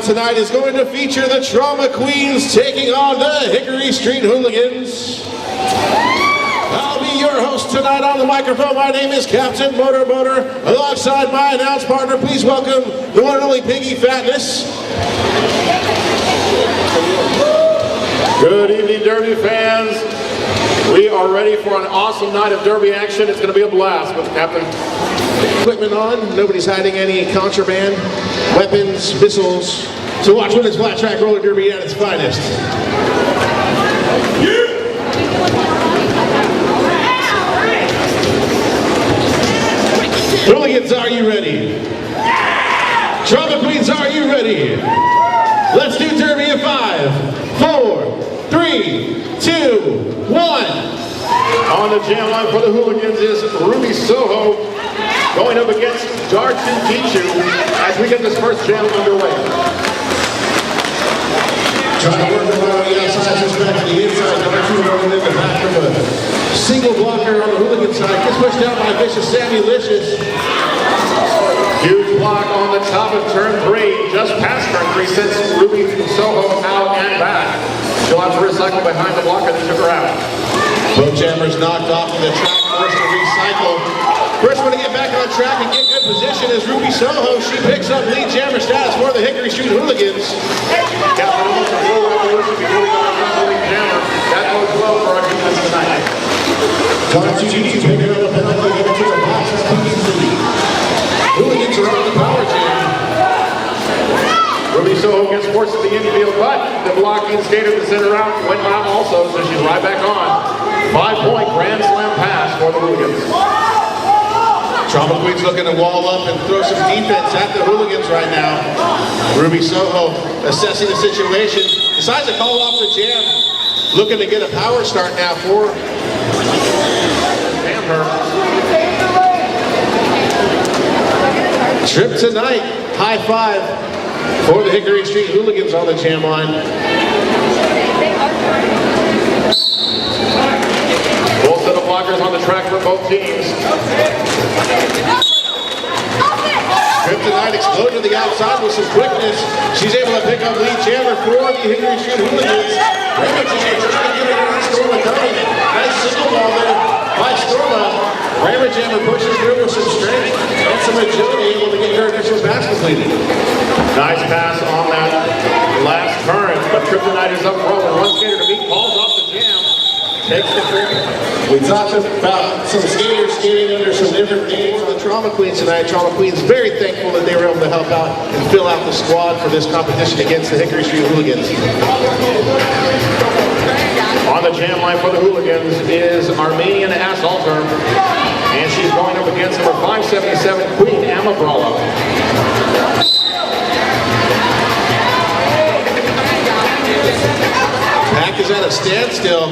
tonight is going to feature the Trauma Queens taking on the Hickory Street Hooligans. I'll be your host tonight on the microphone. My name is Captain Motor. Alongside my announce partner, please welcome the one and only Piggy Fatness. Good evening, Derby fans. We are ready for an awesome night of Derby action. It's going to be a blast with Captain. Equipment on, nobody's hiding any contraband, weapons, missiles. So watch Women's Flat Track Roller Derby at its finest. Hooligans, are you ready? Trauma Queens, are you ready? Let's do Derby in 5, 4, 3, 2, 1. On the jam line for the Hooligans is Ruby Soho going up against Dartu Dichu as we get this first jam underway. Trying to work around the outside, just back to the inside. Dartu running in the back of a single blocker on the Hooligan side. Gets pushed down by Vicious Sammy Licious. Huge block on the top of turn 3, just past turn 3, sends Ruby Soho out and back. She'll have to recycle behind the blocker that took her out. Both jammers knocked off of the track, forced to recycle. First one to get back on track and get good position is Ruby Soho. She picks up lead jammer status for the Hickory Street Hooligans. Captain almost a full revolution before we got our lead jammer. That goes well for our defense tonight. Dartu Dichu picking up a penalty, getting to the box. Hooligans are on the power jam. Ruby Soho gets forced to the infield, but the blocking skater to center out went out also, so she's right back on. 5-point grand slam pass for the Hooligans. Trauma Queens looking to wall up and throw some defense at the Hooligans right now. Ruby Soho assessing the situation, decides to call off the jam, looking to get a power start now for Amber. Trip tonight, high five for the Hickory Street Hooligans on the jam line. Full set of blockers on the track for both teams. Trip tonight exploded to the outside with some quickness. She's able to pick up lead jammer for the Hickory Street Hooligans. Rammer Jammer trying to get it on Storma coming. Nice single ball there by Storma. Rammer Jammer pushes through with some strength and some agility, able to get her initial pass completed. Nice pass on that last turn, but Kryptonite is up front with one skater to beat, falls off the jam, takes the trip. We talked about some skaters skating under some different names for the Trauma Queens tonight. Trauma Queens very thankful that they were able to help out and fill out the squad for this competition against the Hickory Street Hooligans. On the jam line for the Hooligans is Armenian Assaulter, and she's going up against number 577 Queen Amabrala. Pack is at a standstill.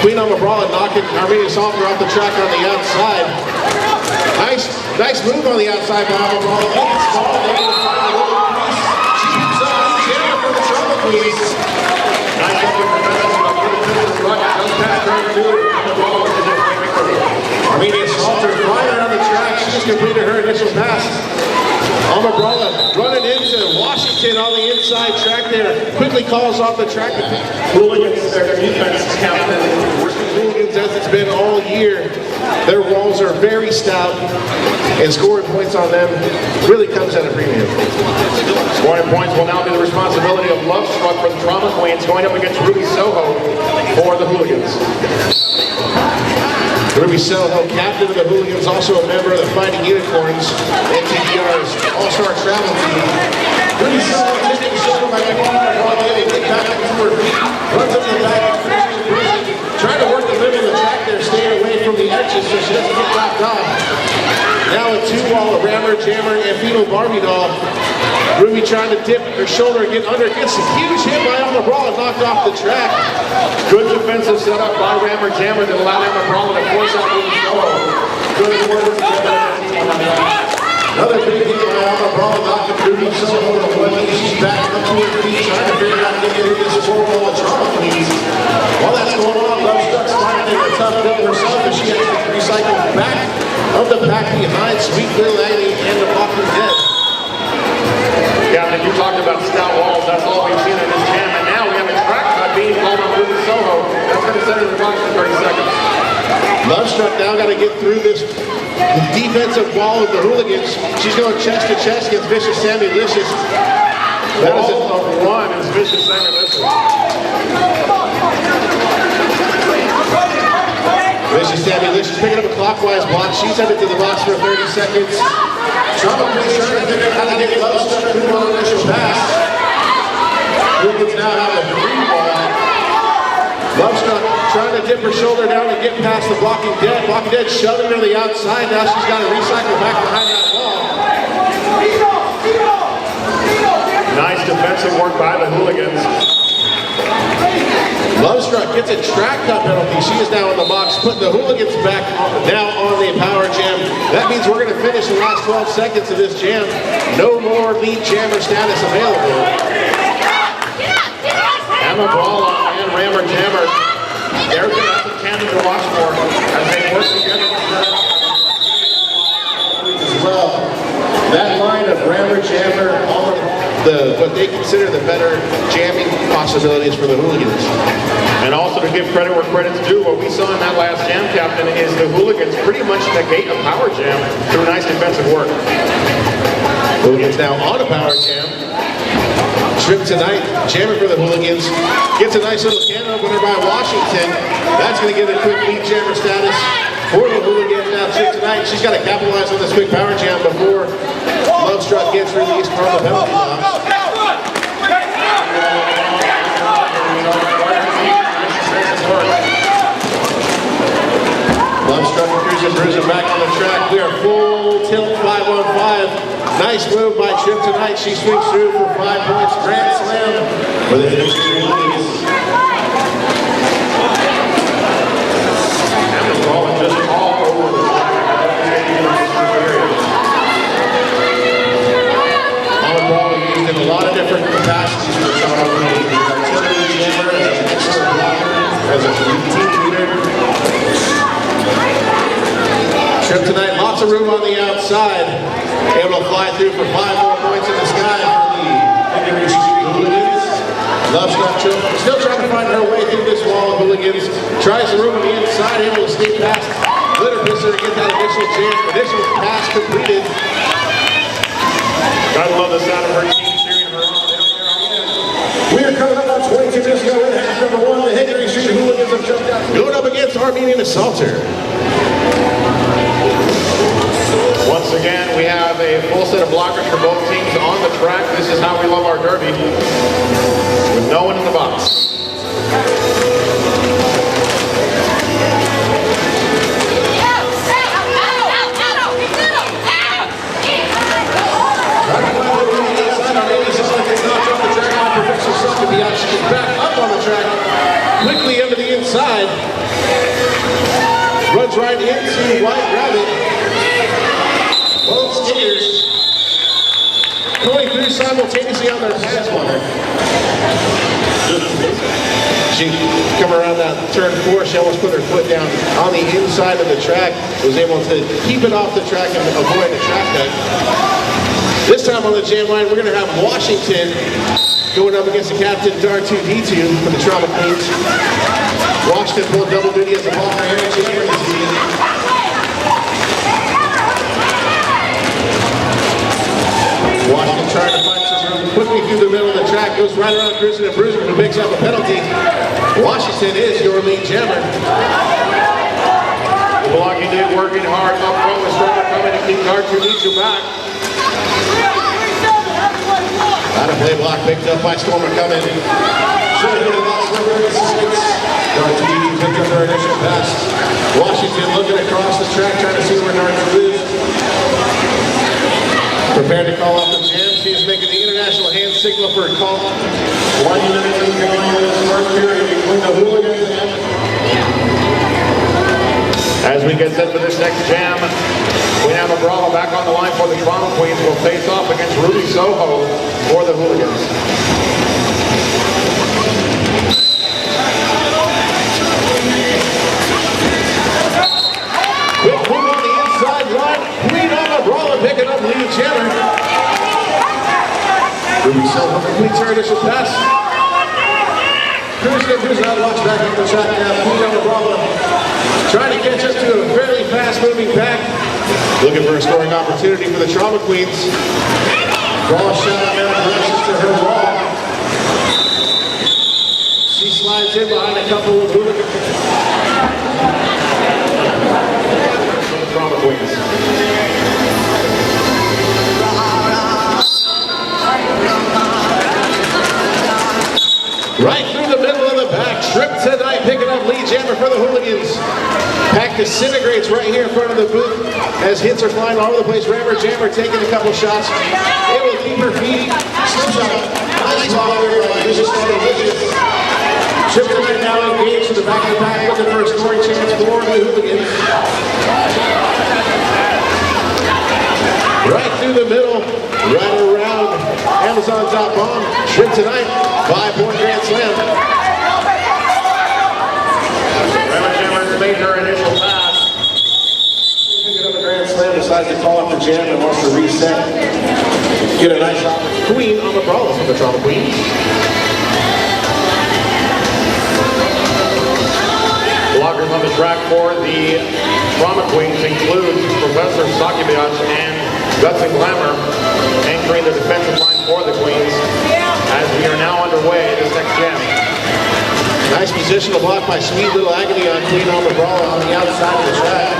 Queen Amabrala knocking Armenian Assaulter off the track on the outside. Nice move on the outside by Amabrala. She keeps up the jammer for the Trauma Queens. Nice up with the Armenian Assaulter flying around the track. She just completed her initial pass. Amabrala running into Washington on the inside track there. Quickly calls off the track. Hooligans, their defense is captain. Hooligans, as it's been all year, their walls are very stout, and scoring points on them really comes at a premium. Scoring points will now be the responsibility of Love Struck for the Trauma Queens, going up against Ruby Soho for the Hooligans. Ruby Soho, captain of the Hooligans, also a member of the Fighting Unicorns, NTDR's All-Star Travel Team. Ruby Soho taking shoulder by Amabrala, getting back to her feet, runs up the back, trying to work the middle of the track there, staying away from the edges so she doesn't get knocked off. Now a two-wall, a Rammer, Jammer, and female Barbie doll. Ruby trying to dip her shoulder and get under. Gets a huge hit by Amabrala, knocked off the track. Good defensive setup by Rammer Jammer that allowed Amabrala to force out Ruby Soho. Good work. Another big hit by Amabrala, knocking Ruby Soho to one knee. She's back up to her feet, trying to figure out how to get into this four-wall of Trauma Queens. While that's going on, Love Struck's finding a tough go herself, and she has to recycle back of the pack behind Sweet Little Annie and the Walking Dead. Captain, you talked about stout walls. That's all we've seen in this jam. And now we have a track cut being called on Ruby Soho. That's going to set her the box in 30 seconds. Lovestruck now got to get through this defensive wall of the Hooligans. She's going chest to chest against Vicious Sammy Licious. That is a run as Vicious Sammy Licious. Vicious Sammy Licious picking up a clockwise block. She's headed to the box for 30 seconds. Trauma police trying to figure out how to get Lovestruck through on the initial pass. Hooligans now have a free ball. Lovestruck trying to dip her shoulder down and get past the blocking dead. Blocking dead shoving her to the outside. Now she's got to recycle back behind that wall. Nice defensive work by the Hooligans. Lovestruck gets a track cut penalty. She is now in the box, putting the Hooligans back now on the power jam. That means we're going to finish the last 12 seconds of this jam. No more lead jammer status available. Emma Brawla and Rammer Jammer. They're going to have to tandem to watch for as they work together. As well, that line of Rammer Jammer on what they consider the better jamming possibilities for the Hooligans. And also to give credit where credit's due, what we saw in that last jam, Captain, is the Hooligans pretty much negate a power jam through nice defensive work. Hooligans now on a power jam. Trip tonight, jamming for the Hooligans. Gets a nice little can opener by Washington. That's going to give a quick lead jammer status for the Hooligans. Now Trip tonight, she's got to capitalize on this quick power jam before Lovestruck gets released from the penalty box. Lovestruck and Cruising back on the track. We are full tilt 5-on-5. Nice move by Trip tonight. She swings through for 5 points. Grand slam for the Hickory Street Hooligans. Emma Brawla just all over the track. Emma Brawla used in a lot of different capacities for the Toronto Hooligans. As an artillery jammer, as an excellent blocker, as a team leader. Trip tonight, lots of room on the outside. Able to fly through for 5 more points in the sky for the Hickory Street Hooligans. Lovestruck still trying to find her way through this wall of Hooligans. Tries the room on the inside, able to sneak past Glitterpisser to get that initial pass completed. Gotta love the sound of her team cheering her on. We are coming up on 22 minutes ago in half number 1. The Hickory Street Hooligans have jumped out. Going up against Armenian Assaulter. Once again, we have a full set of blockers for both teams on the track. This is how we love our derby, with no one in the box. She's back up on the track, quickly into the inside. Runs right into White Rabbit. Both skaters going through simultaneously on their pads on her. She come around that turn 4, she almost put her foot down on the inside of the track, was able to keep it off the track and avoid the track cut. This time on the jam line, we're going to have Washington going up against the captain, R2D2 for the Trauma Queens. Washington pulled double duty as a ball for Harry team. Washington trying to find some room quickly through the middle of the track, goes right around Cruising and Bruising, who picks up a penalty. Washington is your lead jammer. The blocking dude working hard up front with Stormer coming to keep R2D2 back. Out of play block picked up by Stormer coming. Should have hit a box for 30 seconds. R2D2 picked up their initial pass. Washington looking across the track, trying to see where Nards is. Prepared to call off the jam. She is making the international hand signal for a call. 1 minute is going in this first period between the Hooligans and... As we get set for this next jam, we have a Brawla back on the line for the Trauma Queens. Will face off against Ruby Soho for the Hooligans. Quick move on the inside line. Queen on the Brawla picking up lead jammer. Ruby Soho completes her initial pass. Who's out, walks back up the track now. Queen on the ball. Trying to catch up to a fairly fast-moving pack. Looking for a scoring opportunity for the Trauma Queens. Ball shot now, directions to her ball. She slides in behind a couple of hooligans. Trauma Queens. Right through the middle of the pack. Trip tonight picking up lead jammer for the Hooligans. Pack disintegrates right here in front of the booth as hits are flying all over the place. Rammer Jammer taking a couple shots. Able to keep her feet. Slip shot. Nice ball here by Vicious and Delicious. Trip tonight now engaged to the back of the pack looking for a scoring chance for the Hooligans. Right through the middle, right around Amazon top bomb. Trip tonight, 5-point grand slam. Rammer Jammer made her initial pass. Picking up a grand slam, decides to call up the jam and wants to reset. Get a nice shot. Queen on the brawl for the Trauma Queens. Blockers on the track for the Trauma Queens include Professor Sakibiach and Guts and Glamour anchoring the defensive line for the Queens as we are now underway in this next jam. Nice positional block by Sweet Little Agony on Queen on the brawl on the outside of the track.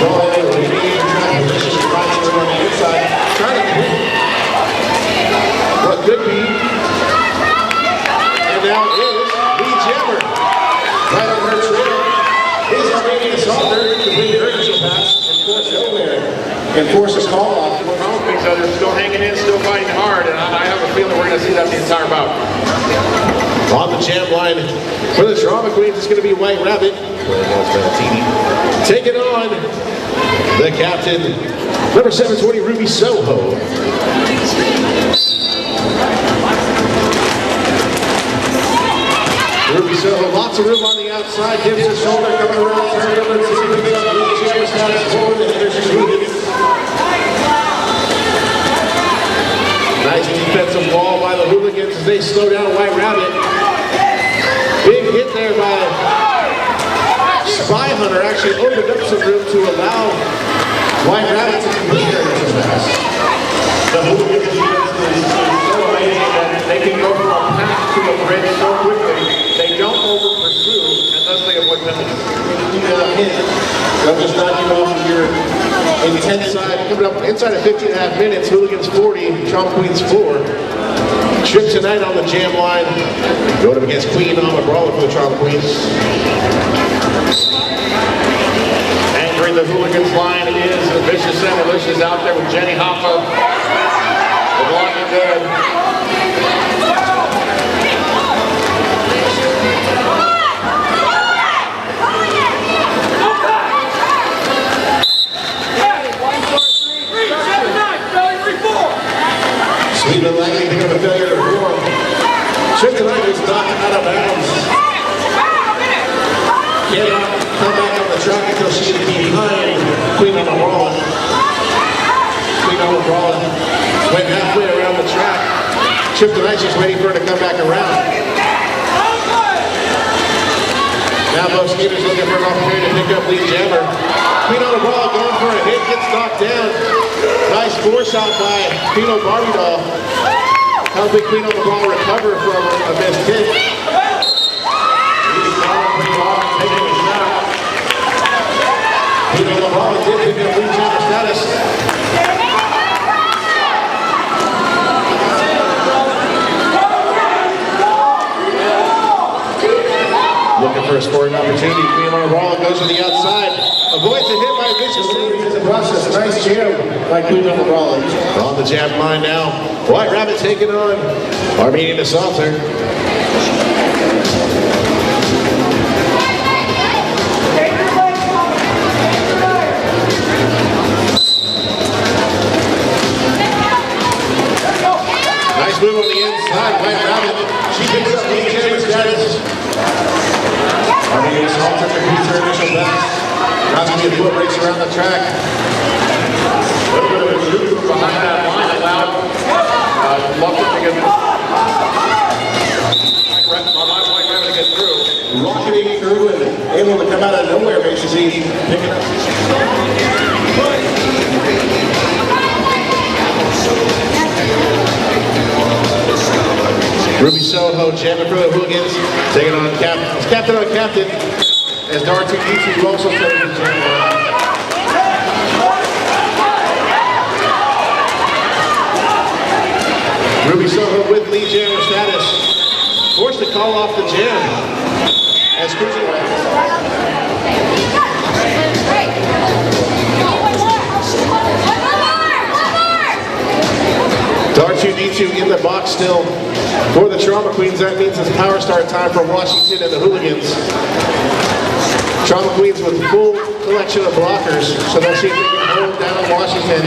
Brawl able to regain the track position, trying to on the inside. Trying to complete what could be. And now is Lee Jammer. Right on her trail. Is Armenian Assaulter to complete her initial pass and force nowhere. And force a call off. So they're still hanging in, still fighting hard, and I have a feeling we're going to see that the entire bout. On the jam line for the Trauma Queens, it's going to be White Rabbit. Taking on the captain, number 720, Ruby Soho. Ruby Soho, lots of room on the outside, gives her shoulder, coming around, turning over, to see if we can get the jammer status forward, and there she's moving. Nice defensive wall by the Hooligans as they slow down White Rabbit. Big hit there by Spy Hunter. Actually opened up some room to allow White Rabbit to complete their initial pass. The Hooligans defense is so amazing that They can go from a pack to a bridge so quickly. They don't over-pursue, and thus they avoid penalties. They'll just knock you off of your intense side. Coming up inside of 15 and a half minutes, Hooligans 40, Trauma Queens 4. Trip tonight on the jam line. Going up against Queen on the brawler for the Trauma Queens. Anchoring the Hooligans line is Vicious and Delicious out there with Jenny Hoffa. The blocking good. Sweet Little Agony picking up a failure to perform. Trip tonight is knocked out of bounds. Cannot come back on the track until she is behind Queen on the brawl. Queen on the brawl went halfway around the track. Trip tonight, she's waiting for her to come back around. Now both skaters looking for an opportunity to pick up Lee Jammer. Queen on the brawl going for a hit, gets knocked down. Nice foreshot by Pino Barbie Doll. Helping Queen on the brawl recover from a missed hit. Taking a shot. Queen on the brawl did pick up Lee Jammer status. Looking for a scoring opportunity. Queen on the brawl goes to the outside. Avoids a hit by Vicious. In the process, nice jam by Queen on the brawl. On the jab line now. White Rabbit taking on Armenian Assaulter. Nice move on the inside. White Rabbit. She picks up the jammer status. Armenian Assaulter completes her initial pass. Rousey foot breaks around the track. A little bit of a move behind that line allowed reluctant to get to get through. Rocketing through and able to come out of nowhere, basically picking up. Ruby Soho jamming for the Hooligans, taking on captain on captain, as Dartu D2 also started to jam. Ruby Soho with lead jammer status, forced to call off the jam as cruising. Dartu D2 in the box still for the Trauma Queens. That means it's power start time for Washington and the Hooligans. Trauma Queens with full collection of blockers, so they'll see if they can hold down Washington.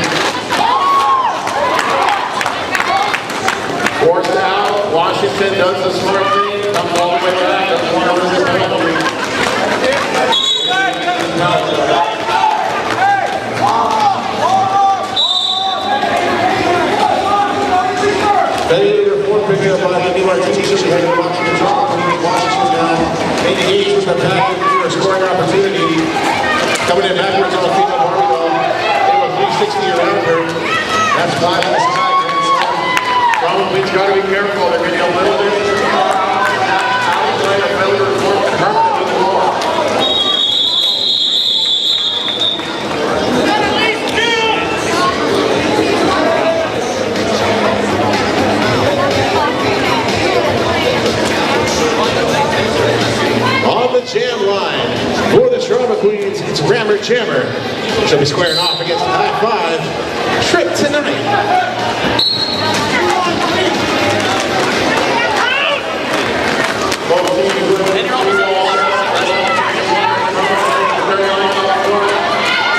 Forced out, Washington does the smart thing, comes all the way back, that's one of the penalty. Betty report picking up by Andy Martinez, just heading up to the Trauma Queens. Washington now engaged with the back for a scoring opportunity. Coming in backwards on female Barbie doll. They were 360 around her. That's 5 on the side. Trauma Queens got to be careful, they're getting a little bit outside of Miller for permanent with the ball. On the jam line for the Trauma Queens, it's Rammer Jammer. She'll be squaring off against the high five. Trip tonight.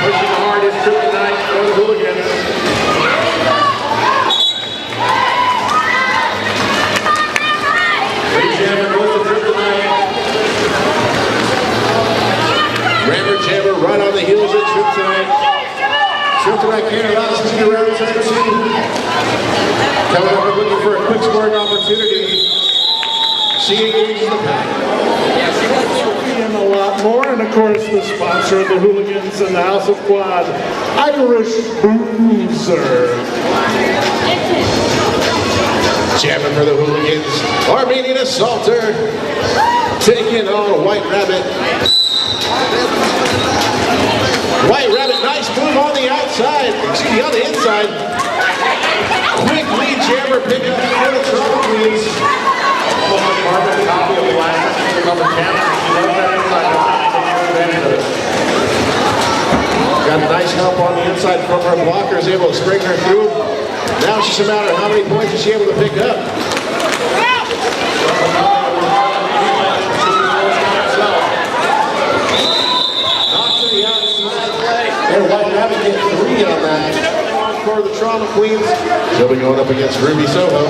Pushing the hardest trip tonight for the Hooligans. Rammer Jammer right on the heels of Trip tonight. Trip tonight can't allow us to get around 17. Coming up and looking for a quick scoring opportunity. She engages the pack. And a lot more, and of course the sponsor of the Hooligans and the House of Quad, Irish Boozer. Jamming for the Hooligans. Armenian Assaulter taking on White Rabbit. White Rabbit, nice move on the outside. Excuse me, on the inside. Quick lead jammer picking up for the Trauma Queens. Carbon copy of the last number 10. She loves that inside. Got nice help on the inside from her blockers, able to spring her through. Now it's just a matter of how many points is she able to pick up. Knock to the outside. And White Rabbit get 3 on that. For the Trauma Queens. She'll be going up against Ruby Soho.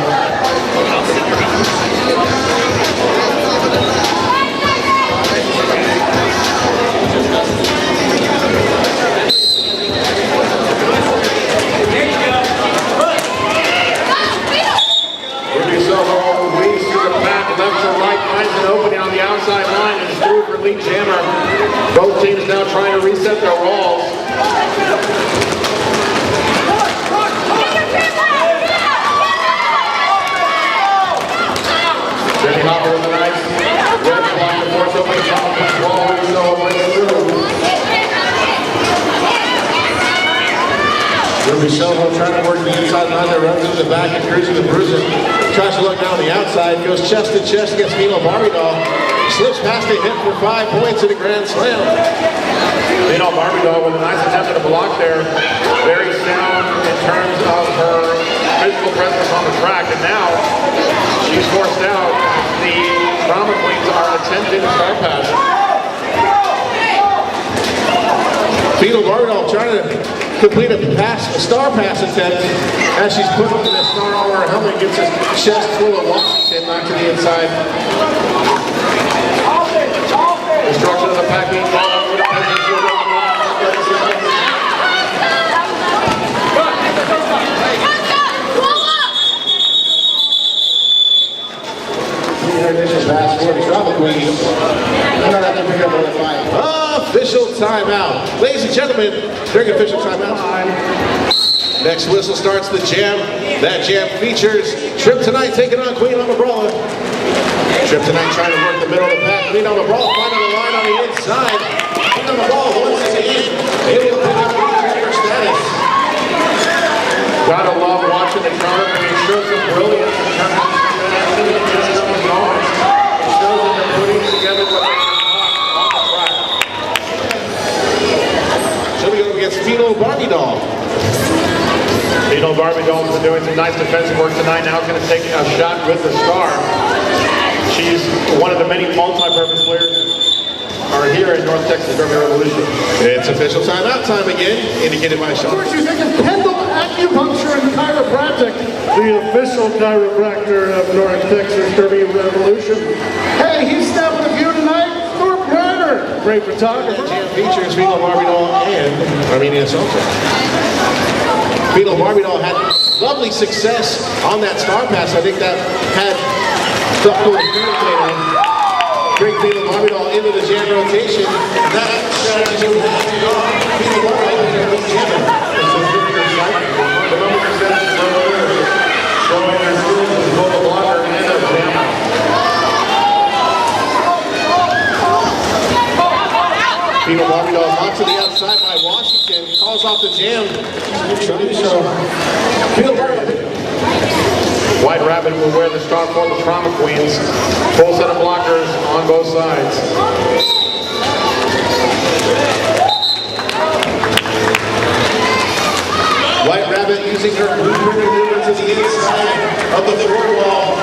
Ruby Soho wings to the back, left to right, finds an opening on the outside line and is through for lead jammer. Both teams now trying to reset their roles. Jenny Hopper with a nice red block to force open the top of the wall. Ruby Soho breaks through. Ruby Soho trying to work the inside line that runs into the back and cruising the bruiser. Tries to look down the outside, goes chest to chest against female Barbie doll. Slips past a hit for 5 points in a grand slam. Female Barbie doll with a nice attempt at a block there. Very sound in terms of her physical presence on the track. And now she's forced out. The Trauma Queens are attempting a star pass. Female Barbie doll trying to complete a star pass attempt as she's put on the star on her helmet, gets her chest full of Washington knocked to the inside. Destruction of the pack being brought up with a peasant shield over the line. gentlemen, during official timeout. Next whistle starts the jam. That jam features Trip Tonight taking on Queen Amabrella. Trip Tonight trying to work the middle of the pack. Queen Amabrella finding the line on the inside. Queen Amabrella once again able to pick up her status. Gotta love watching the counter, and it shows some brilliance in terms of just those moments. It shows that they're putting together what they can on the track. She'll be going against Pheno Barbie Doll. Pheno Barbie Doll's been doing some nice defensive work tonight. Now going to take a shot with the star. She's one of the many multi-purpose players are here in North Texas Derby Revolution. It's official timeout time again, indicated by Sean. She's taking Kendall Acupuncture and Chiropractic, the official chiropractor of North Texas Derby Revolution. Hey, he's snapping a view tonight. Thorpe Ryder, great photographer. That jam features Pheno Barbie Doll and Armenia Salsa. Pheno Barbie Doll had lovely success on that star pass. I think that had something to bring Pheno Barbie Doll into the jam rotation. That strategy will have to go. Pheno Barbie Doll into the jammer. The number percentage is over, showing their skills as both a blocker and a jammer. Pheno Barbie Doll knocked to the outside by Washington. Calls off the jam. White Rabbit will wear the star for the Trauma Queens. Full set of blockers on both sides. White Rabbit using her blueprint maneuver to the inside of the floor wall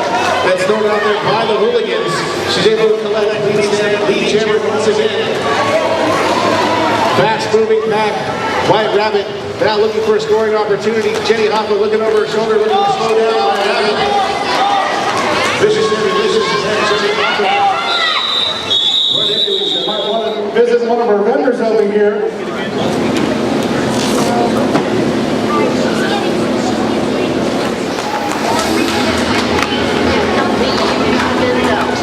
that's thrown out there by the Hooligans. She's able to collect lead jammer once again. Fast moving pack. White Rabbit now looking for a scoring opportunity. Jenny Hoffa looking over her shoulder, looking to slow down White Rabbit. Vicious and delicious. Jenny Hoffa. Might want to visit one of our vendors over here.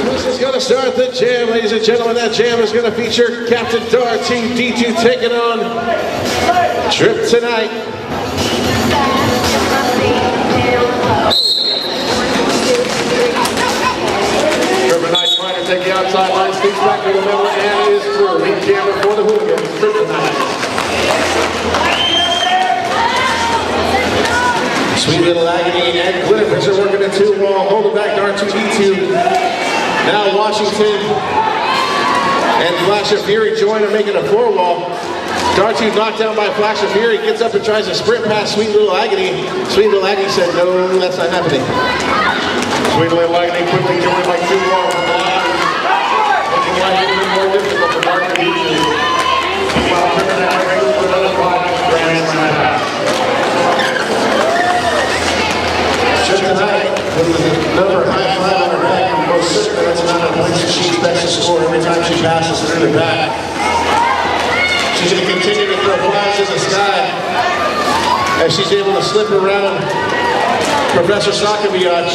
This is going to start the jam, ladies and gentlemen. That jam is going to feature Captain Darty D2 taking on Trip Tonight. Trip Tonight trying to take the outside line, speaks back to the middle, and is through. Lead jammer for the Hooligans, Trip Tonight. Sweet Little Agony and Glitter are working a 2-wall, holding back R2D2. Now Washington and Flash of Fury join and making a 4-wall. Dartu knocked down by Flash of Fury, gets up and tries to sprint past Sweet Little Agony. Sweet Little Agony said, no, that's not happening. Sweet Little Agony quickly joined by 2 walls. Making life even more difficult for Mark to eat. Meanwhile, Trip Tonight races for another 5 grand slam. Trip Tonight with another high five on her back. I'm most certain that's the amount of points that she expects to score every time she passes through the back. She's going to continue to throw flags in the sky as she's able to slip around Professor Sakabiach,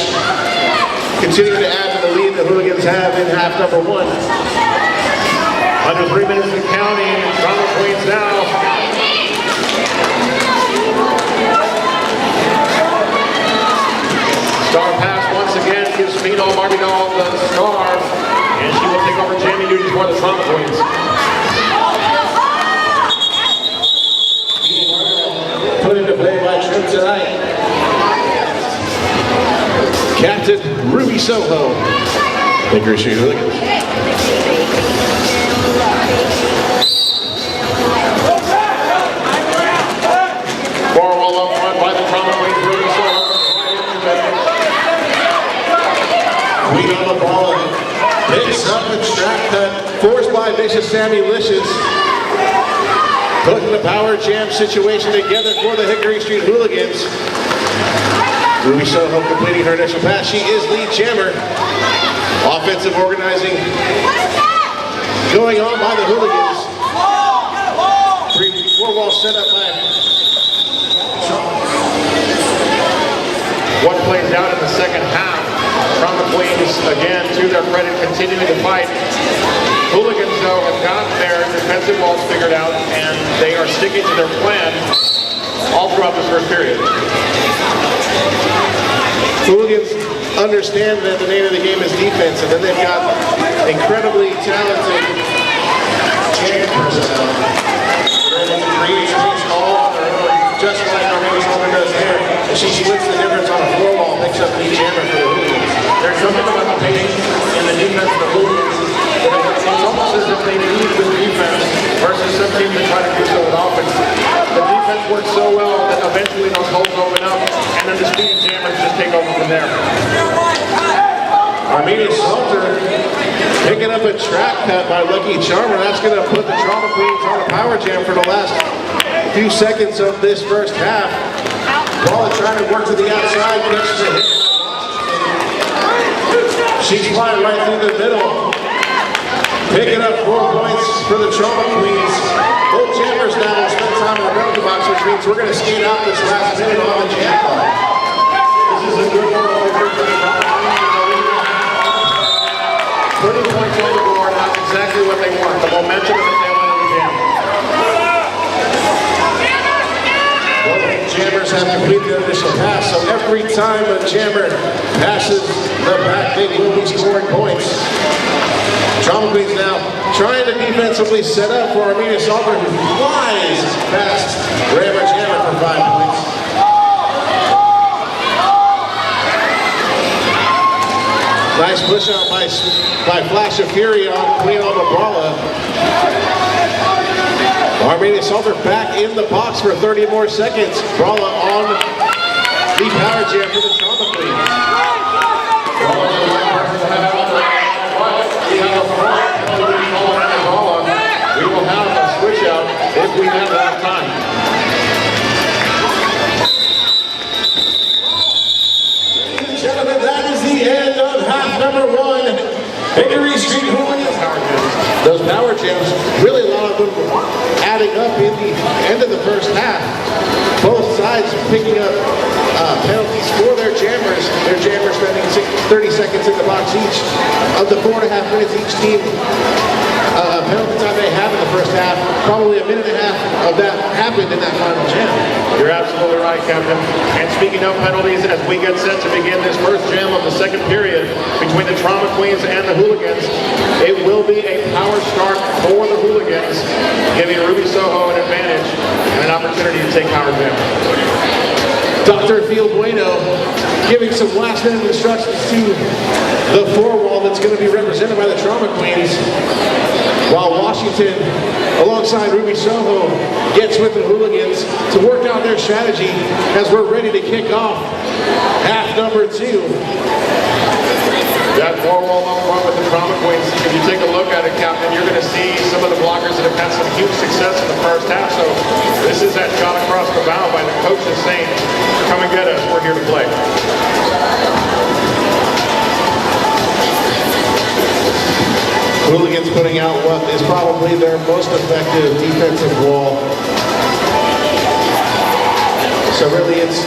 continuing to add to the lead the Hooligans have in half number 1. Under 3 minutes and counting, Trauma Queens now. Star pass once again gives Pheno Barbie Doll the star, and she will take over jamming duties for the Trauma Queens. Put into play by Trip Tonight. Captain Ruby Soho. Hickory Street Hooligans. Far wall up front by the Trauma Queens, Ruby Soho. Queen Amabrella picks up a strap cut, forced by Vicious Sammy Licious. Putting the power jam situation together for the Hickory Street Hooligans. Ruby Soho completing her initial pass. She is lead jammer. Offensive organizing going on by the Hooligans. 4-wall setup by What plays out in the second half? Trauma Queens, again, to their credit, continuing to fight. Hooligans, though, have got their defensive walls figured out, and they are sticking to their plan all throughout this first period. Hooligans understand that the name of the game is defense, and then they've got incredibly talented jam personnel. They're able to create space all on their own, just like Armenia's Holman does there. And she splits the difference on a floor wall, picks up the jammer for the Hooligans. There's something about the patience in the defense of the Hooligans. It's almost as if they lead with defense versus some teams that try to do so with offense. The defense works so well that eventually those holes open up, and then the speed jammers just take over from there. Armenia Salter picking up a track cut by Lucky Charmer. That's going to put the Trauma Queens on a power jam for the last few seconds of this first half. Ball trying to work to the outside, catches a hit. She's flying right through the middle. Picking up 4 points for the Trauma Queens. Both jammers now will spend time in the penalty box, which means we're going to skate out this last minute on the jam clock. This is a good one over for the Trauma Queens. Putting points on the board, not exactly what they want. The momentum at the tail end of the jam. Both jammers have completed their initial pass, so every time a jammer passes the back, they will be scoring points. Trauma Queens now trying to defensively set up for Armenia Salter, who flies past Rammer Jammer for 5 points. Nice push out by Flash of Fury on Queen Alma. Armenia Salter back in the box for 30 more seconds. Brala on the power jam for the Trauma Queens. We will have a switch out if we have enough time. Ladies and gentlemen, that is the end of half number 1. Hickory Street Hooligans. Those power jams, really a lot of them adding up in the end of the first half. Both sides picking up penalties for their jammers. Their jammers spending 30 seconds in the box each. Of the 4.5 minutes each team penalty time they have in the first half, probably a minute and a half of that happened in that final jam. You're absolutely right, Captain. And speaking of penalties, as we get set to begin this first jam of the second period between the Trauma Queens and the Hooligans, it will be a power start for the Hooligans, giving Ruby Soho an advantage and an opportunity to take power jam. Dr. Field Bueno giving some last-minute instructions to the four wall that's going to be represented by the Trauma Queens, while Washington, alongside Ruby Soho, gets with the Hooligans to work out their strategy as we're ready to kick off half number 2. That four wall up front with the Trauma Queens, if you take a look at it, Captain, you're going to see some of the blockers that have had some huge success in the first half. So this is that shot across the bow by the coaches saying, come and get us, we're here to play. Hooligans putting out what is probably their most effective defensive wall. So really it's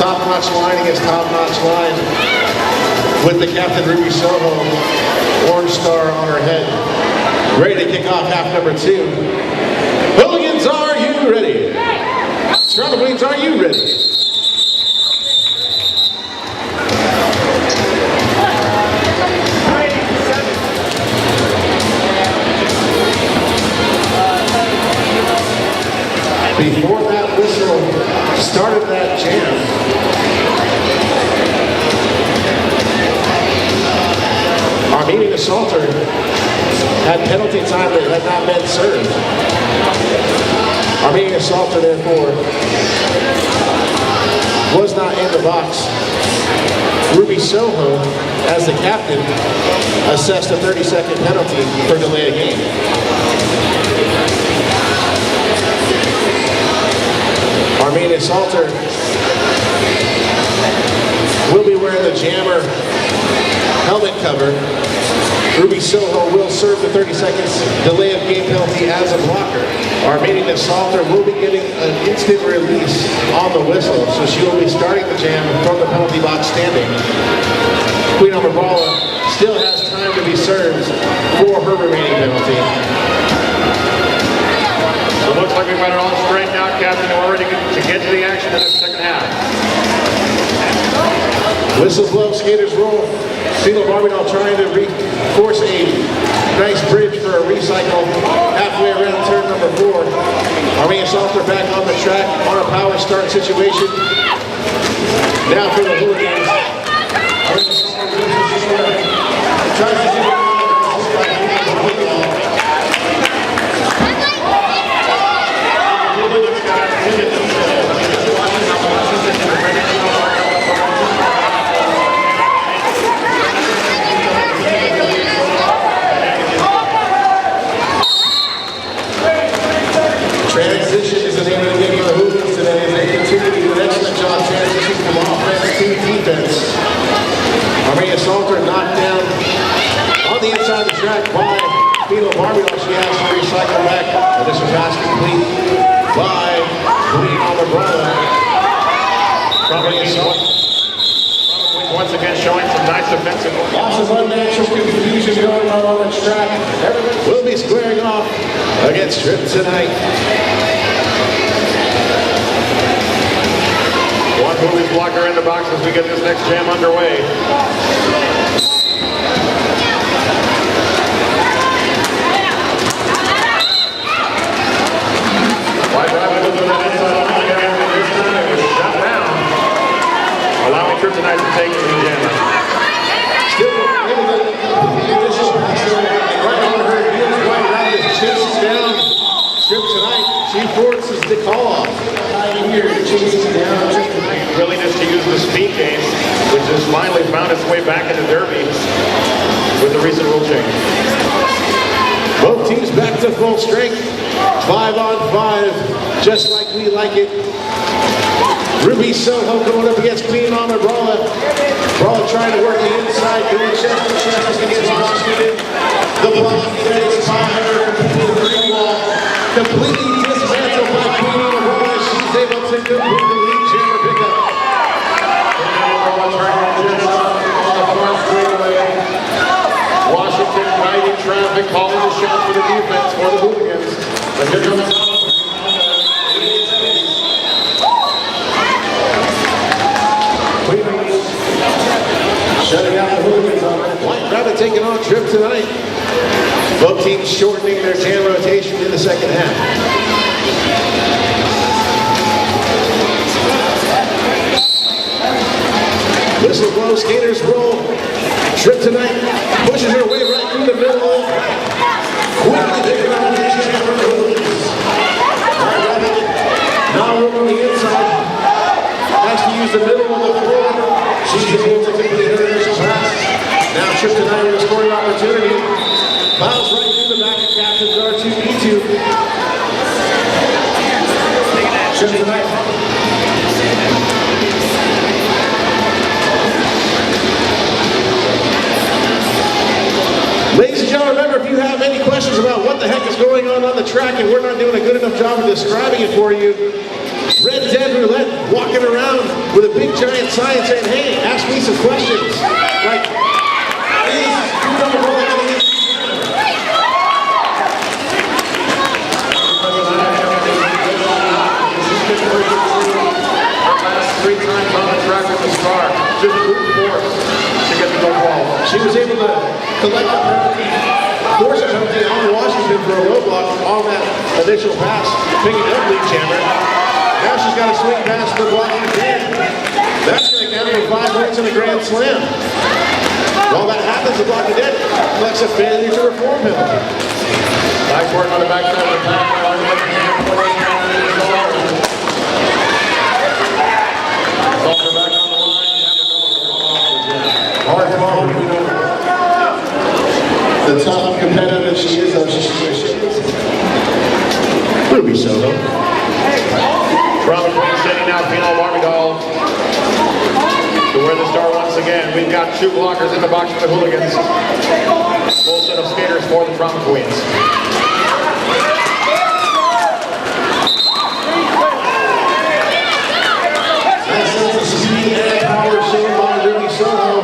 top-notch line against top-notch line, with the captain Ruby Soho, orange star on her head, ready to kick off half number 2. Hooligans, are you ready? Trauma Queens, are you ready? Before that whistle started that jam, Armenia Salter had penalty time that had not been served. Armenia Salter, therefore, was not in the box. Ruby Soho, as the captain, assessed a 30-second penalty for delay of game. Armenia Salter will be wearing the jammer helmet cover. Ruby Soho will serve the 30 seconds delay of game penalty as a blocker. Armenia Salter will be getting an instant release on the whistle, so she will be starting the jam from the penalty box standing. Queen Alma still has time to to be served for her remaining penalty. So it looks like we've got it all straightened out, Captain, and we're ready to get to the action in the second half. Whistles blow, skaters roll. Single Barbadol trying to force a nice bridge for a recycle halfway around turn number 4. Armenia Salter back on the track on a power start situation. Now for the Hooligans. Tries to do it. Transition is the name of the game for the Hooligans today as they continue to do an excellent job transitioning from offense to defense. Armenia Salter knocked down on the inside of the track by Philo Barbadol. She has to recycle back. And this was pass complete by Queen Almabrana. Once again showing some nice defensive. Lots of unnatural confusion going on the track. Everyone will be squaring off against Trip tonight. One movie blocker in the box as we get this next jam underway. Wide drive into the inside line again, and this time it was shut down, allowing Trip tonight to take the jammer. Still able to initial pass right on her heels. Right around this chases down Trip tonight. She forces the call off. Here chases down Trip tonight. Willingness to use the speed game, which has finally found its way back into Derby with the recent rule change. Both teams back to full strength. 5 on 5, just like we like it. Ruby Soho going up against Queen Almabrana. Brala trying to work the inside, doing chest to chest against Washington. The block is by her, completing the green wall. Completely dismantled by Queen Almabrana. She's able to complete the lead jammer pickup. Washington guiding traffic, calling the shots for the defense for the Hooligans. And here comes shutting out the Hooligans on it. White Rabbit taking on Trip tonight. Both teams shortening their jam rotation in the second half. Whistle blow, skaters roll. Trip tonight pushes her way right through the middle of the track. Quickly taking on the jam for the Hooligans. White Rabbit now over on the inside. Has to use the middle of the floor. She's able to complete her initial pass. Now Trip tonight with a scoring opportunity. Miles right through the back of Captain's R2D2. Trip tonight. Ladies and gentlemen, remember, if you have any questions about what the heck is going on the track and we're not doing a good enough job of describing it for you, Red Dead Roulette walking around with a big giant sign saying, hey, ask me some questions. Like, three times on the track with this car. Just brute force to get the goal ball. she was able to collect the penalty, force a penalty on Washington for a roadblock on that initial pass, picking up lead jammer. Now she's got a swing pass to the blocking again. That's going to count for 5 points in the Grand Slam. While that happens, the blocking dead collects a failure to reform penalty. Nice work on the backside of the pack. Salter back on the line. Hard ball, you know. The tough competitive she is, Ruby Soho. From Queen City now, Philo Barbadol to wear the star once again. We've got 2 blockers in the box for the Hooligans. Full set of skaters for the Trauma Queens. Speed and power shown by Ruby Soho.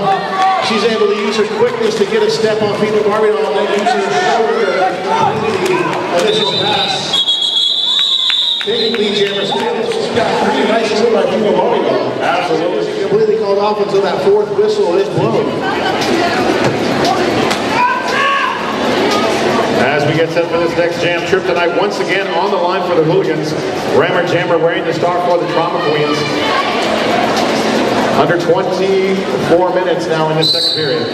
She's able to use her quickness manages to get a step on Phoebe Barbidol and then uses her shoulder to initial pass. Taking lead Jammer's field. Pretty nice move by Phoebe Barbidol. Absolutely. She completely called off until that fourth whistle is blown. As we get set for this next jam trip tonight, once again on the line for the Hooligans, Rammer Jammer wearing the star for the Trauma Queens. Under 24 minutes now in the second period.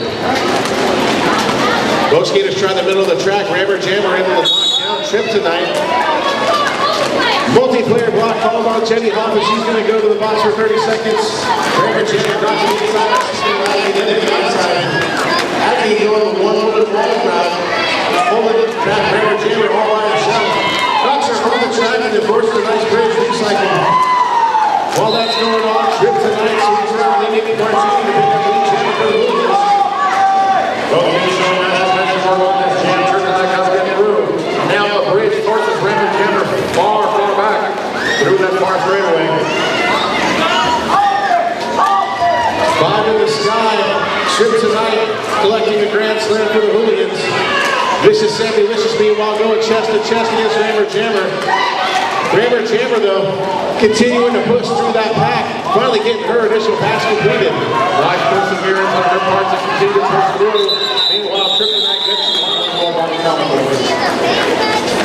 Both skaters try the middle of the track. Rammer Jammer able to knock down trip tonight. Multiplayer block followed on Jenny Hoffman. She's going to go to the box for 30 seconds. Rammer Jammer drops it inside. She's going to line again at the outside. After you go on the one-foot wall crowd, holding it back, Rammer Jammer all by herself. Knocks her on the track and then forces a nice bridge recycle. While that's going on, trip tonight, so he's around the Indian Martini to pick up the lead jam for the Hooligans. Both teams showing that as mentioned work on this jam trip tonight, comes getting through. Now the bridge forces Rammer Jammer far back through that far straightaway. Five in the sky, trip tonight, collecting a grand slam for the Hooligans. Vicious Sammy Vicious meanwhile going chest to chest against Rammer Jammer. Rammer Jammer though, continuing to push through that pack, finally getting her initial pass completed. Nice perseverance on her part to continue to push through. Meanwhile, Trip tonight gets one more by the Trauma Queens.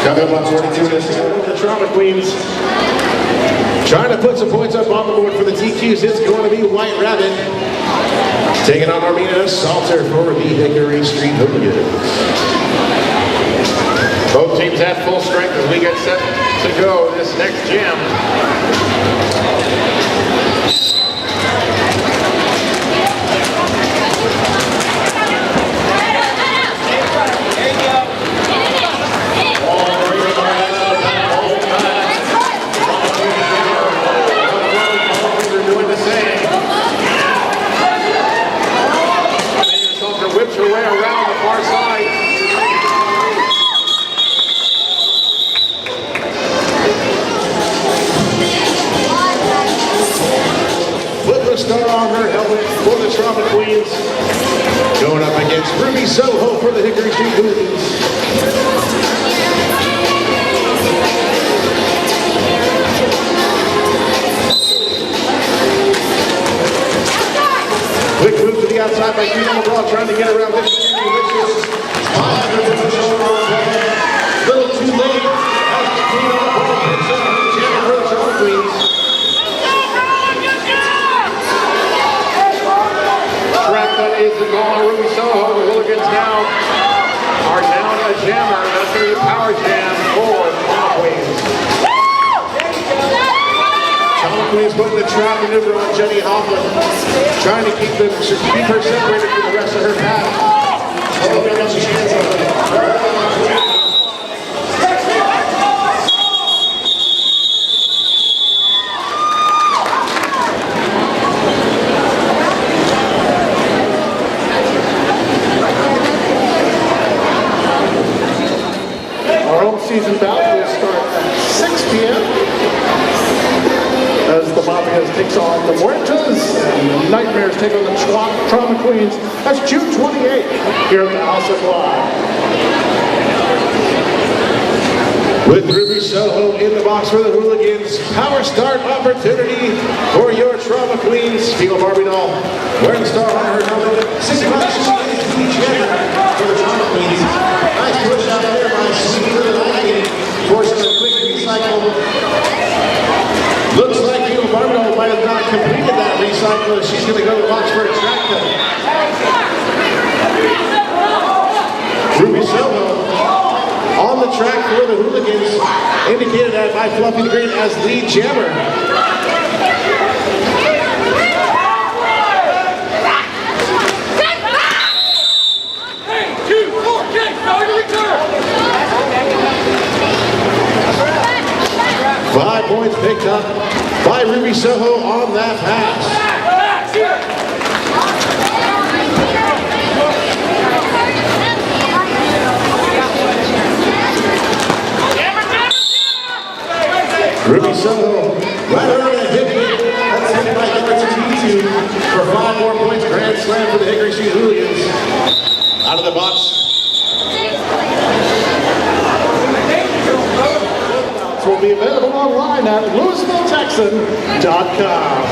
Coming up on 22 minutes to go, the Trauma Queens trying to put some points up on the board for the TQs. It's going to be White Rabbit taking on Armina Salter for the Hickory Street Hooligans. Both teams at full strength as we get set to go this next jam. They're doing the same. Salter whips her way around the far side. Star on her helmet for the Trauma Queens. Going up against Ruby Soho for the Hickory Street Hooligans. Quick move to the outside by Queen on the ball, trying to get around this. Little too late. Queen on the ball, picks up the jam for the Trauma Queens. Is the goal on Ruby Soho. The Hooligans now are down a jammer. That's going to be a power jam for the Trauma Queens. Trauma Queens putting the trap maneuver on Jenny Hoffman, trying to keep her separated from the rest of her pack. Oh, got a chance on it. Season bout will start at 6 p.m. as the Mafias takes on the Muertas and the Nightmares take on the Trauma Queens. That's June 28th here at the House of Live. With Ruby Soho in the box for the Hooligans, power start opportunity for your Trauma Queens. Phoebe Barbidol wearing the star on her helmet. 6 o'clock, she's for the Trauma Queens. Nice push out there by Sweet forcing a quick recycle. Looks like Phoebe Barbidol might have not completed that recycle, and she's going to go to the box for a track cut. Ruby Soho on the track for the Hooligans, indicated by Fluffy the Green as lead jammer. 5 points picked up by Ruby Soho on that pass. Ruby Soho right around that hip. That's hit by Hickory Street for 5 more points. Grand slam for the Hickory Street Hooligans. Out of the box. This will be available online at LouisvilleTexan.com.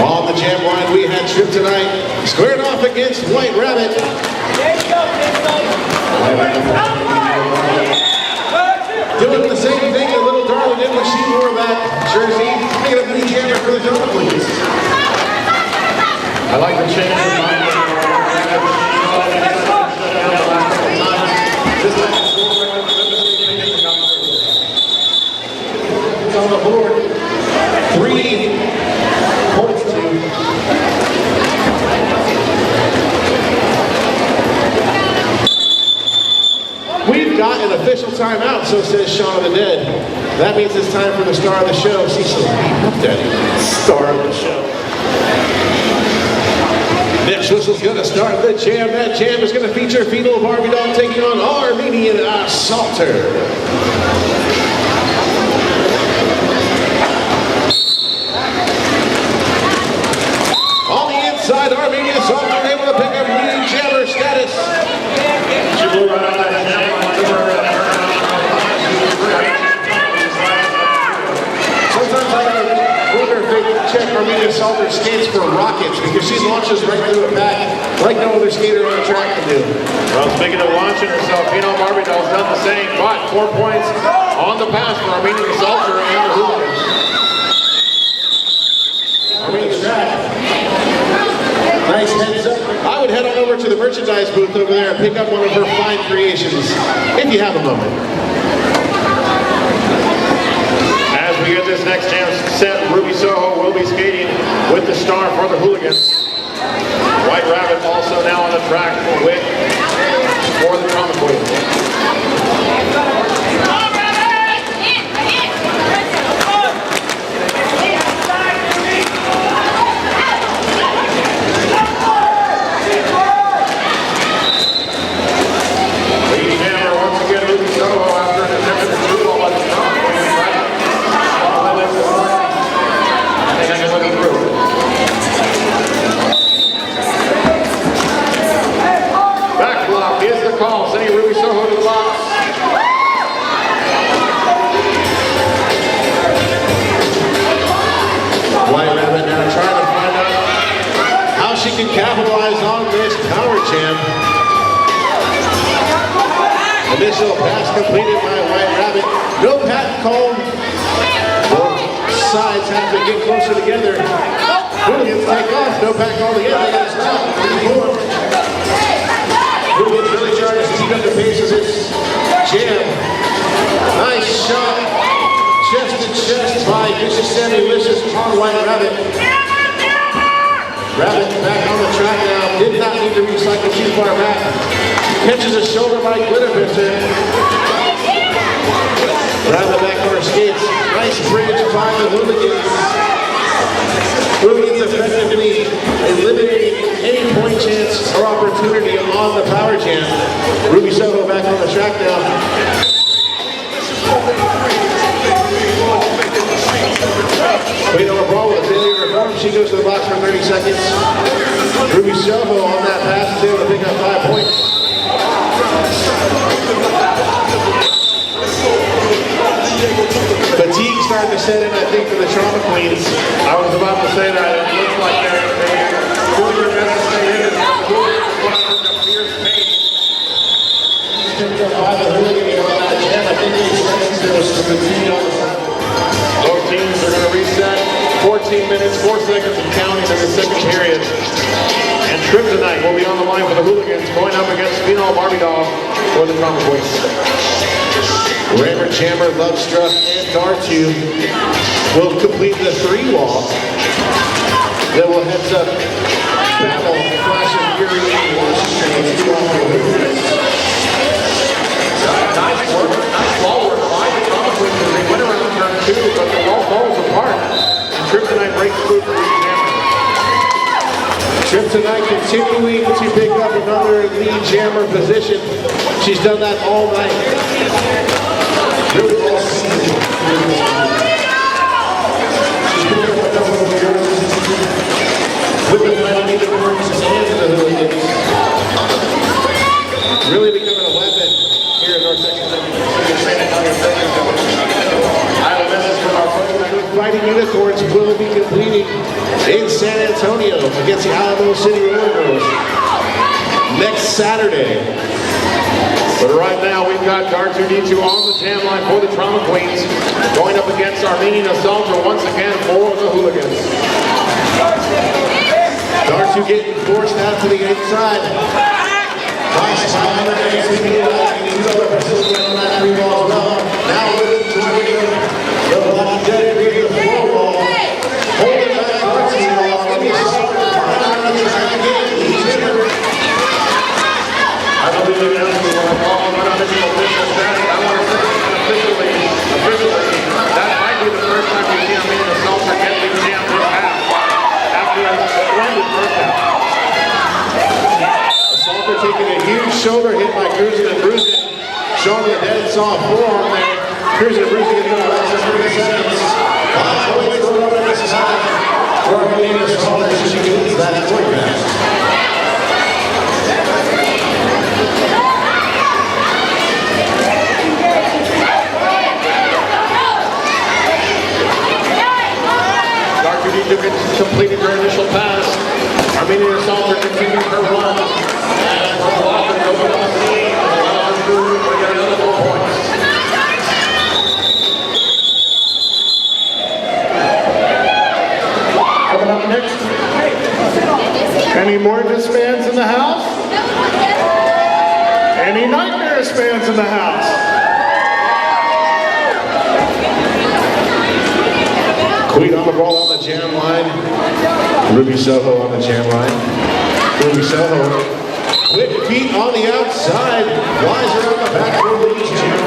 On the jam line, we had Trip tonight. Squared off against White Rabbit. Doing the same thing that little darling did when she wore that jersey. Making a mini jammer for the Drama Queens. I like the change of mind. It's on the board. 3 points to We've got an official timeout, so says Shaun of the Dead. That means it's time for the star of the show, Cecil Daddy. Star of the show. Next whistle's gonna start the jam. That jam is gonna feature Phenol Barbie Doll taking on Armenian Assaulter. On the inside, Armenian Assaulter able to pick up leading jammer status. Sometimes I wonder if they check Armenian Assaulter's skates for rockets because she launches right through a pack like no other skater on the track can do. Well, speaking of launching herself, Phenol Barbie Doll's done the same, but 4 points on the pass for Armenian Assaulter and the Hooligans. Armenian track. Nice heads up. I would head on over to the merchandise booth over there and pick up one of her fine creations, if you have a moment. As we get this next jam set, Ruby Soho will be skating with the star for the Hooligans. White Rabbit also now on the track for the Drama Queens. Call, sending Ruby Soho to the box. White Rabbit now trying to find out how she can capitalize on this power jam. Initial pass completed by White Rabbit. No patent called. Both sides have to get closer together. Hooligans take off. No patent called again. They got to stop. 3-4. Hooligans really trying to speed up the pace of this jam. Nice shot. Chest to chest by Vicious Sammy Licious on White Rabbit. Rabbit back on the track now. Did not need to recycle too far back. Catches a shoulder by Glitterpinter. Rabbit back on her skates. Nice bridge by the Hooligans. Hooligans effectively eliminating any point chance or opportunity on the power jam. Ruby Soho back on the track now. Wait on a brawl with a failure to reform. She goes to the box for 30 seconds. Ruby Soho on that pass is able to pick up 5 points. Fatigue starting to set in, I think, for the Trauma Queens. I was about to say that. It looks like they're doing their best to stay in it. The fierce pace. Picked up by the Hooligans on that jam. I think they sense there was some fatigue on the side. Both teams are going to reset. 14 minutes, 4 seconds and counting in the second period. And Trip tonight will be on the line for the Hooligans, going up against Phenol Barbie Doll for the Drama Queens. Rammer, Jammer, Lovestruck, and Dartu will complete the 3-wall. Then we'll heads up battle, Flash of Fury, Washington, 2-wall. Nice work, nice ball work by the Drama Queens as they went around turn 2, but the ball falls apart. And Trip tonight breaks through for the Jammer. Trip tonight continuing to pick up another lead jammer position. She's done that all night. Really all season. She's picked up a couple of years with the Fighting Unicorns and the Hooligans. Really becoming a weapon here in North Texas. I have a message from our Fighting Unicorns will be competing in San Antonio against the Alamo City Roller Girls next Saturday. But right now we've got R2D2 on the jam line for the Trauma Queens, going up against Armenian Assaulter once again for the Hooligans. R2 getting forced out to the inside. Now with it, the Black Dead with the floor ball. Holding back R2 off. I believe the announcement when I call on unofficial official status. I want to say officially, that might be the first time we see Armenian Assaulter get the jam this half after a splendid first half. Assaulter taking a huge shoulder hit by Cruising and Bruising. Showing the dead soft forearm there. Cruising and Bruising is going to last 30 seconds. Points going over this side. For Armenian Assaulter, she leads that point match. Completed her initial pass. Armenian Assaulter continues her run. And her blocker goes on the scene. Allows her to get another 4 points. Coming up next, any Mortis fans in the house? Any Nightmares fans in the house? Queen on the ball on the jam line. Ruby Soho on the jam line. Ruby Soho. Quick feet on the outside. Flies her on the back for the lead jam.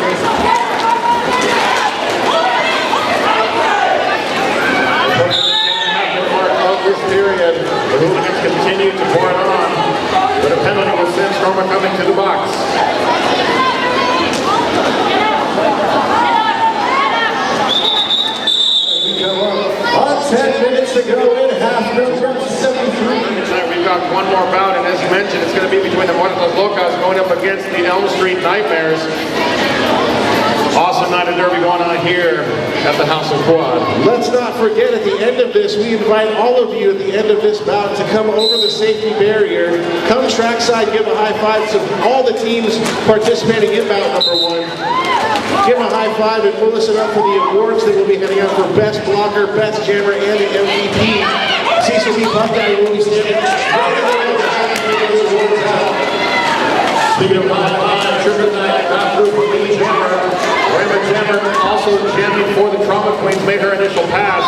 Of this period, the Hooligans continue to pour it on. But a penalty was sent. Norma coming to the box. On 10 minutes to go in half, no 73. Tonight we've got one more bout, and as mentioned, it's going to be between the Muertos Locas going up against the Elm Street Nightmares. Awesome night of derby going on here at the House of Quad. Let's not forget, at the end of this, we invite all of you at the end of this bout to come over the safety barrier, come trackside, give a high five to all the teams participating in bout number 1. Give them a high five and we'll listen up for the awards that will be heading out for Best Blocker, Best Jammer, and the MVP. Cecil B. Buckeye will be standing. Speaking of high five, triple night, got through for the jammer. Raymond Jammer also jamming for the Trauma Queens, made her initial pass.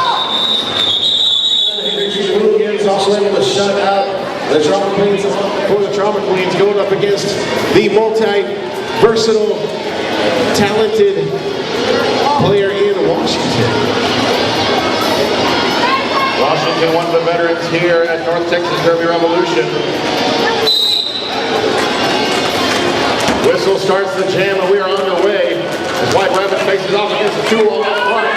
Hickory Street Hooligans also able to shut out the Trauma Queens for the Trauma Queens going up against the multi-versatile, talented player in Washington. Washington, one of the veterans here at North Texas Derby Revolution. Whistle starts the jam and we are underway as White Rabbit faces off against the 2 on the front.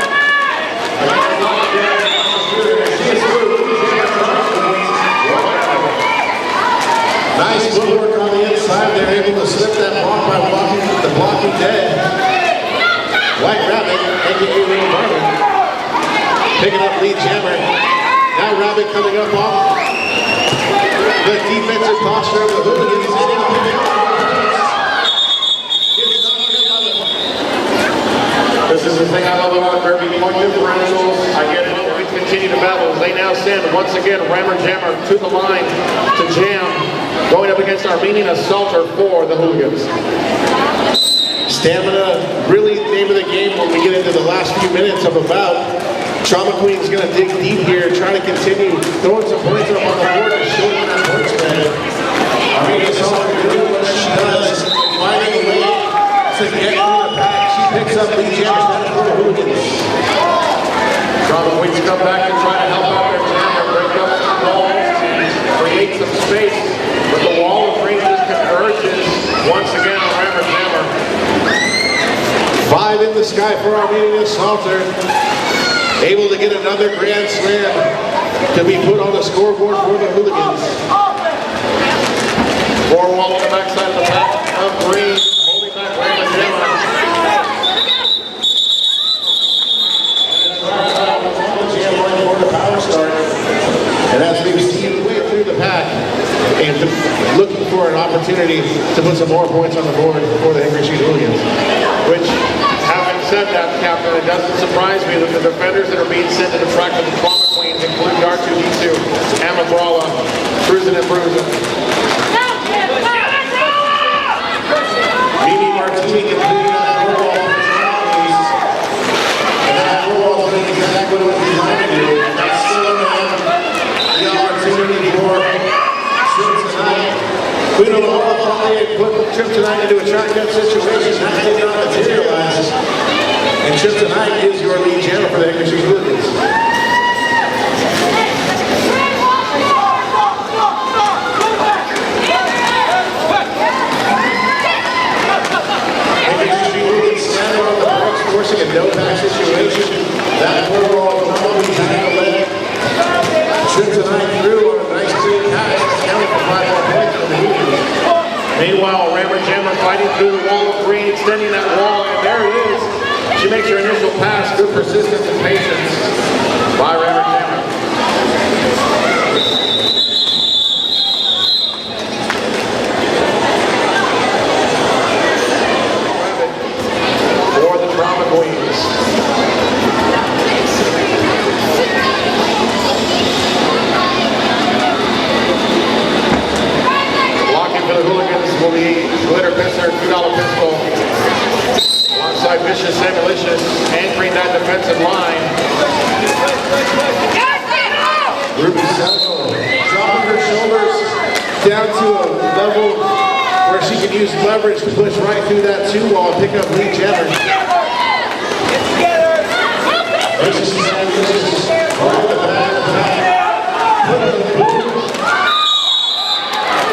Nice footwork on the inside. They're able to slip that block by the blocking dead. White Rabbit, aka Little Marvin, picking up lead jammer. Now Rabbit coming up off the defensive posture of the Hooligans. This is the thing I love about Derby point differentials. I get it. We continue to battle. They now send once again Rammer Jammer to the line to jam, going up against Armenian Assaulter for the Hooligans. Stamina, really name of the game when we get into the last few minutes of a bout. Trauma Queen's going to dig deep here, trying to continue throwing some points up on the board and showing that point spread. Armenian Assaulter doing what she does, finding a way to get through the pack. She picks up lead jammer for the Hooligans. Trauma Queens come back and try to help out their jammer, break up some balls, create in the sky for Armenian Salter. Able to get another grand slam to be put on the scoreboard for the Hooligans. Four wall on the backside of the pack of green, holding back Raymond Gemma. For the power start. And as we've seen way through the pack, and looking for an opportunity to put some more points on the board for the Hickory Street Hooligans. Which, having said that, Captain, it doesn't surprise me that the defenders that are being sent to the track with the trauma queens include R2D2 and McGrawla, cruising and bruising. Mimi Martini completing that four wall. And that four wall is doing exactly what it was designed to do. And that's still the opportunity for Trip tonight. We don't know how they put Trip tonight into a shotgun situation. That did not materialize. And Trip tonight is your lead jammer for the Hickory Street Hooligans. Forcing a no-back situation. That overall probably kind of let Trip tonight through on a nice clean pass. Counting for 5 more points for the Hooligans. Meanwhile, Raymond Gemma fighting through the wall of green, extending that wall, and there it is. She makes her initial pass. Good persistence and patience by Raymond Gemma. For the Trauma Queens. Blocking for the Hooligans will be Glitter Pisser, $2 pistol. Alongside Vicious Demolition, anchoring that defensive line. Ruby Sentinel dropping her shoulders down to a level where she can use leverage to push right through that 2-wall and pick up lead jammer. Vicious Vicious right in the back of the pack.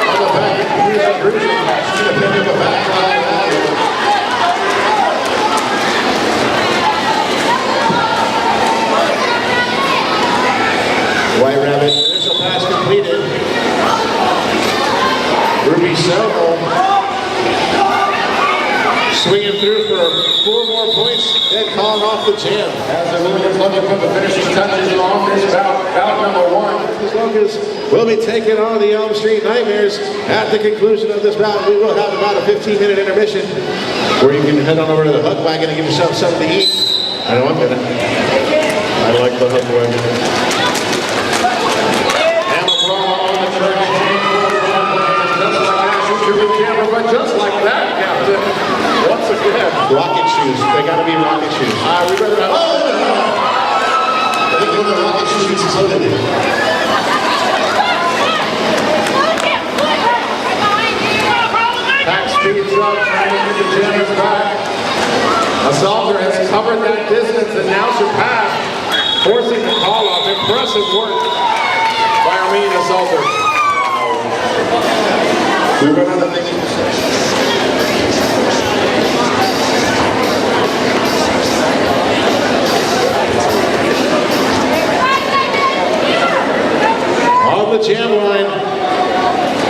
On the back, bruising. She's going to pick up a back line. White Rabbit, initial pass completed. Ruby Sentinel swinging through for 4 more points, then calling off the jam. As the Hooligans looking for the finishing touches on this bout number 1. These Locals will be taking on the Elm Street Nightmares. At the conclusion of this bout, we will have about a 15-minute intermission where you can head on over to the Hook Wagon and give yourself something to eat. I know I'm gonna. I like the Hook Wagon. But just like that, Captain, once again. Rocket shoes. They gotta be rocket shoes. We better have. I think one of the rocket shoes exploded. Pack speeds up, trying to get the jammers back. Assaulter has covered that distance and now surpassed, forcing the call off. Impressive work by Armenian Assaulter. We've got another thing. On the jam line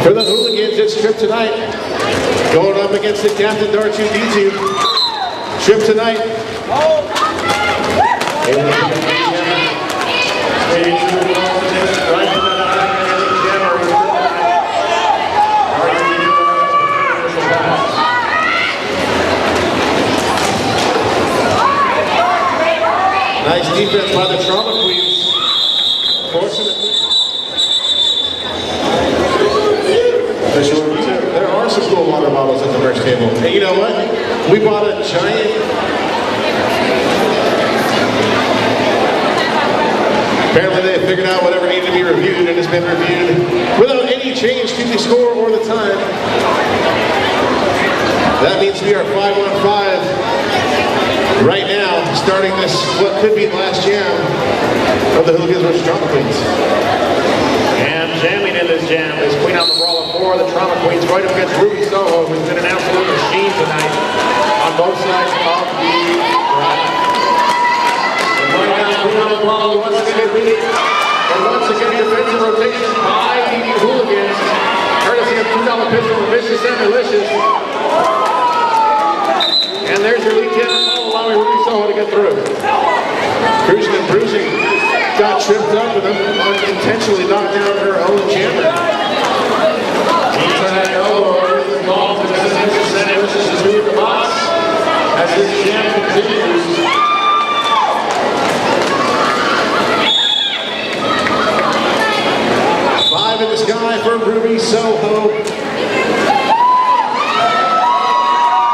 for the Hooligans, it's Trip tonight. Going up against the Captain R2D2. Trip tonight. Nice defense by the Trauma Queens. There are some cool water bottles at the merch table. And you know what? We bought a giant. Apparently they figured out whatever needed to be reviewed and it's been reviewed without any change to the score or the time. That means we are 5-on-5 right now, starting this, what could be the last jam of the Hooligans vs. Trauma Queens. And jamming in this jam is Queen on the Brawler 4, the Trauma Queens, right up against Ruby Soho, who's been an absolute machine tonight on both sides of Once again, defensive rotation by the Hooligans, courtesy of $2 pistol, Vicious and Malicious. And there's your lead cannon, allowing Ruby Soho to get through. Cruising and bruising. Got tripped up and unintentionally knocked down her own jammer. Inside elbow is involved in this Vicious and Malicious is moving the box as this jam continues. 5 in the sky for Ruby Soho.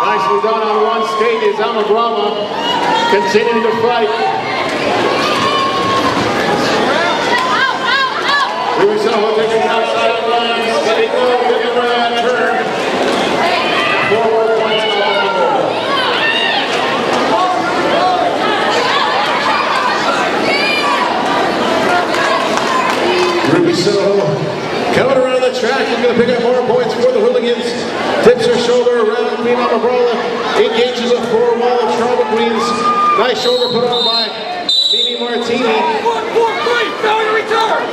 Nicely done on one skate is Amagrama continuing to fight. Ruby Soho taking the outside of the line, skating low, getting around, turn. And 4 more points off the board. Ruby Soho coming around the track and going to pick up more points for the Hooligans. Tips her shoulder around Queen Amabrala. Engages a 4-wall of Trauma Queens. Nice shoulder put on by Mimi Martini. 4, 3, failure return.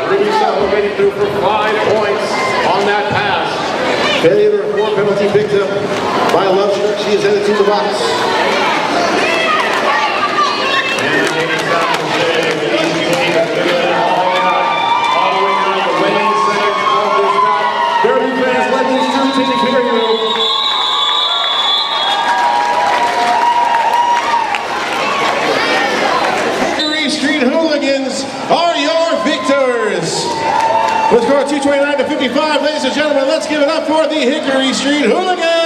Ruby Soho getting through for 5 points on that pass. Failure of 4 penalty picked up by Love Struck. She is headed to the box. Hickory Street Hooligans are your victors. With score 229 to 55, ladies and gentlemen, let's give it up for the Hickory Street Hooligans.